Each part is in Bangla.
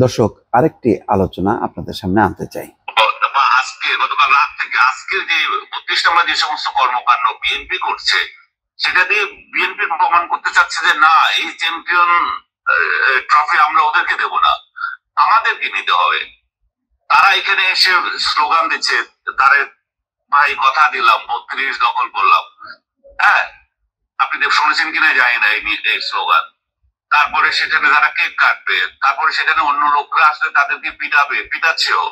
দর্শক, আরেকটি আলোচনা আপনাদের সামনে আনতে চাই। বা আজকে গতকাল রাত থেকে আজকের যে ৩২ নম্বর যে সমস্ত কর্মকাণ্ড বিএনপি করছে, সেটা দিয়ে বিএনপি প্রমাণ করতে চাচ্ছে যে না, এই চ্যাম্পিয়ন ট্রফি আমরা ওদেরকে দেব না, আমাদেরকে নিতে হবে। তারা এখানে এসে স্লোগান দিচ্ছে, তারে ভাই কথা দিলাম ৩২ দখল করলাম। হ্যাঁ, আপনি শুনেছেন কিনা জানি না এই স্লোগান। তারপরে সেখানে তারা কেক কাটবে, তারপরে সেখানে অন্য লোকরা আসলে তাদেরকে পিটাবে, পিটাচ্ছেও।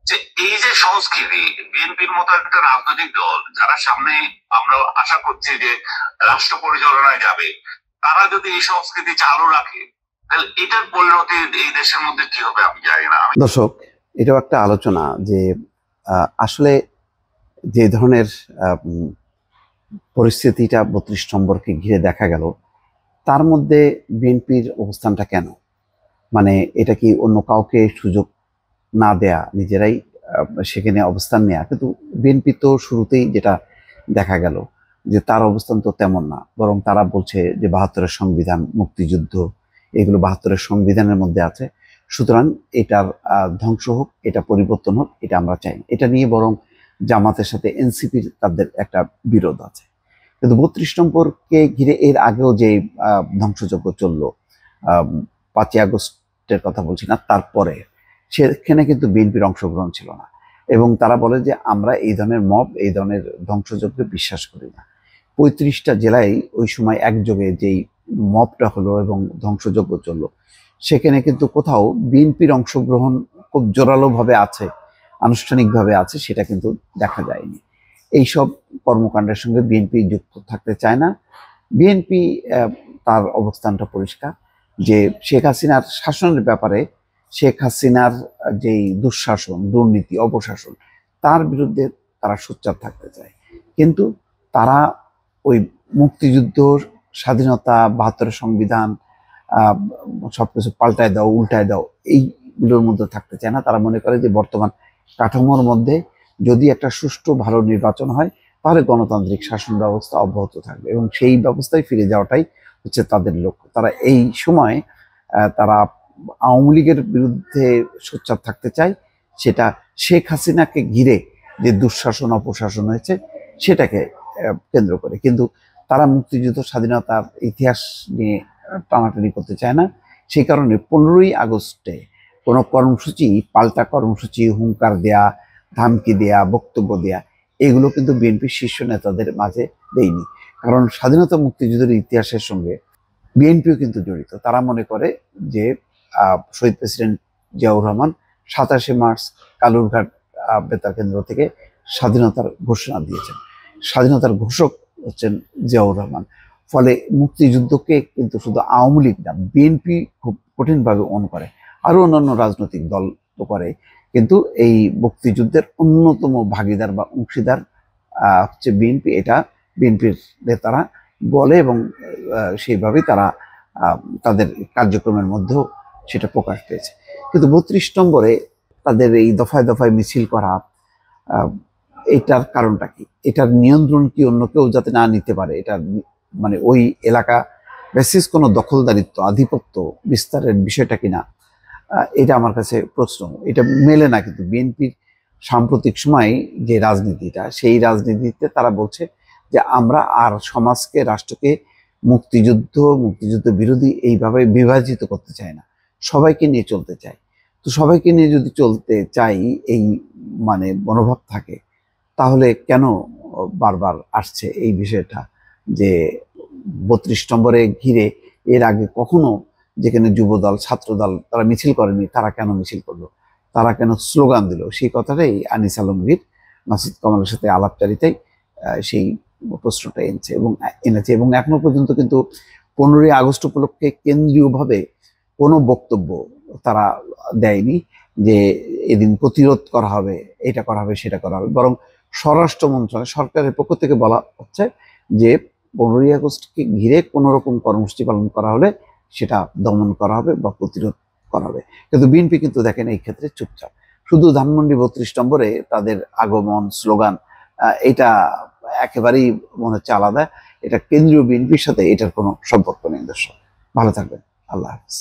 যে এই যে সংস্কৃতি, বিএনপির মতো একটা রাজনৈতিক দল যারা সামনে আমরা আশা করছি যে রাষ্ট্র পরিচালনায় যাবে, তারা যদি এই সংস্কৃতি চালু রাখে, তাহলে এটার পরিণতি এই দেশের মধ্যে কি হবে আমি জানি না। দর্শক, এটাও একটা আলোচনা যে আসলে যে ধরনের পরিস্থিতিটা ৩২ নম্বরকে ঘিরে দেখা গেল, তার মধ্যে বিএনপির অবস্থানটা কেন? মানে এটা কি অন্য কাউকে সুযোগ না দেয়া, নিজেরাই সেখানে অবস্থান নেয়া? কিন্তু বিএনপি তো শুরুতেই যেটা দেখা গেল যে তার অবস্থান তো তেমন না, বরং তারা বলছে যে ৭২-এর সংবিধান, মুক্তিযুদ্ধ, এগুলো ৭২-এর সংবিধানের মধ্যে আছে, সুতরাং এটার ধ্বংস হোক, এটা পরিবর্তন হোক, এটা আমরা চাই। এটা নিয়ে বরং জামাতের সাথে এনসিপির তাদের একটা বিরোধ আছে। কিন্তু ৩২ নম্বরকে ঘিরে এর আগেও যে ধ্বংসযজ্ঞ চললো, ৫ই আগস্টের কথা বলছি না, তারপরে সেখানে কিন্তু বিএনপির অংশগ্রহণ ছিল না। এবং তারা বলে যে আমরা এই ধরনের মব, এই ধরনের ধ্বংসযজ্ঞে বিশ্বাস করি না। ৩৫টা জেলায় ওই সময় একযোগে যেই মবটা হলো এবং ধ্বংসযজ্ঞ চললো, সেখানে কিন্তু কোথাও বিএনপির অংশগ্রহণ খুব জোরালোভাবে আছে, আনুষ্ঠানিকভাবে আছে, সেটা কিন্তু দেখা যায়নি। এইসব কর্মকাণ্ডের সঙ্গে বিএনপি যুক্ত থাকতে চায় না। বিএনপি তার অবস্থানটা পরিষ্কার যে শেখ হাসিনার শাসনের ব্যাপারে, শেখ হাসিনার যেই দুঃশাসন, দুর্নীতি, অপশাসন, তার বিরুদ্ধে তারা সোচ্চার থাকতে চায়। কিন্তু তারা ওই মুক্তিযুদ্ধ, স্বাধীনতা, ৭২-এর সংবিধান, সবকিছু পাল্টায় দাও, উল্টায় দাও, এইগুলোর মধ্যে থাকতে চায় না। তারা মনে করে যে বর্তমান কাঠামোর মধ্যে যদি একটা সুষ্ঠু ভালো নির্বাচন হয়, তাহলে গণতান্ত্রিক শাসন ব্যবস্থা অব্যাহত থাকবে এবং সেই ব্যবস্থায় ফিরে যাওয়াটাই হচ্ছে তাদের লক্ষ্য। তারা এই সময় তারা আওয়ামী লীগের বিরুদ্ধে সোচ্চার থাকতে চায়, সেটা শেখ হাসিনাকে ঘিরে যে দুঃশাসন, অপশাসন হয়েছে সেটাকে কেন্দ্র করে। কিন্তু তারা মুক্তিযুদ্ধ, স্বাধীনতার ইতিহাস নিয়ে টানাটানি করতে চায় না। সেই কারণে 15ই আগস্টে কোনো কর্মসূচি, পাল্টা কর্মসূচি, হুঙ্কার দেয়া, ধামকি দেয়া, বক্তব্য দেয়া, এগুলো কিন্তু বিএনপির শীর্ষ নেতাদের মাঝে দেয়নি। কারণ স্বাধীনতা মুক্তিযুদ্ধের ইতিহাসের সঙ্গে বিএনপিও কিন্তু জড়িত। তারা মনে করে যে শহীদ প্রেসিডেন্ট জিয়াউর রহমান ২৭শে মার্চ কালুরঘাট বেতার কেন্দ্র থেকে স্বাধীনতার ঘোষণা দিয়েছেন। স্বাধীনতার ঘোষক হচ্ছেন জিয়াউর রহমান। ফলে মুক্তিযুদ্ধকে কিন্তু শুধু আওয়ামী লীগ না, বিএনপি খুব কঠিনভাবে অন করে, আরও অন্যান্য রাজনৈতিক দল তো করে। কিন্তু এই মুক্তিযুদ্ধের অন্যতম ভাগিদার বা অংশীদার হচ্ছে বিএনপি, এটা বিএনপির নেতারা বলে এবং সেইভাবেই তারা তাদের কার্যক্রমের মধ্যেও সেটা প্রকাশ পেয়েছে। কিন্তু ৩২ নম্বরে তাদের এই দফায় দফায় মিছিল করা, এটার কারণটা কি? এটার নিয়ন্ত্রণ কি অন্য কেউ যাতে না নিতে পারে? এটা মানে ওই এলাকা বেসিস কোনো দখলদারিত্ব, আধিপত্য বিস্তারের বিষয়টা কিনা, এটা আমার কাছে প্রশ্ন। এটা মেলে না। কিন্তু বিএনপির সাম্প্রতিক সময়ে যে রাজনীতিটা, সেই রাজনীতিতে তারা বলছে যে আমরা আর সমাজকে, রাষ্ট্রকে মুক্তিযুদ্ধ বিরোধী এইভাবে বিভাজিত করতে চাই না, সবাইকে নিয়ে চলতে চাই। তো সবাইকে নিয়ে যদি চলতে চাই, এই মানে মনোভাব থাকে, তাহলে কেন বারবার আসছে এই বিষয়টা যে ৩২ নম্বরে ঘিরে এর আগে কখনো যেখানে যুবদল, ছাত্রদল তারা মিছিল করেনি, তারা কেন মিছিল করলো, তারা কেন স্লোগান দিল? সেই কথাটাই আনিস আলমগীর মাসুদ কামালের সাথে আলাপচারিতায় সেই প্রশ্নটা এনেছে এবং এখনো পর্যন্ত কিন্তু 15ই আগস্ট উপলক্ষে কেন্দ্রীয়ভাবে কোনো বক্তব্য তারা দেয়নি যে এদিন প্রতিরোধ করা হবে, এটা করা হবে, সেটা করা হবে। বরং স্বরাষ্ট্র মন্ত্রণালয়, সরকারের পক্ষ থেকে বলা হচ্ছে যে 15ই আগস্টকে ঘিরে কোনো রকম কর্মসূচি পালন করা হলে সেটা দমন করা হবে বা প্রতিরোধ করা হবে। কিন্তু বিএনপি কিন্তু দেখেন এই ক্ষেত্রে চুপচাপ। শুধু ধানমন্ডি ৩২ নম্বরে তাদের আগমন, স্লোগান, এটা একেবারেই মনে হচ্ছে আলাদা। এটা কেন্দ্রীয় বিএনপির সাথে এটার কোনো সম্পর্ক নেই। দর্শক, ভালো থাকবেন। আল্লাহ হাফিজ।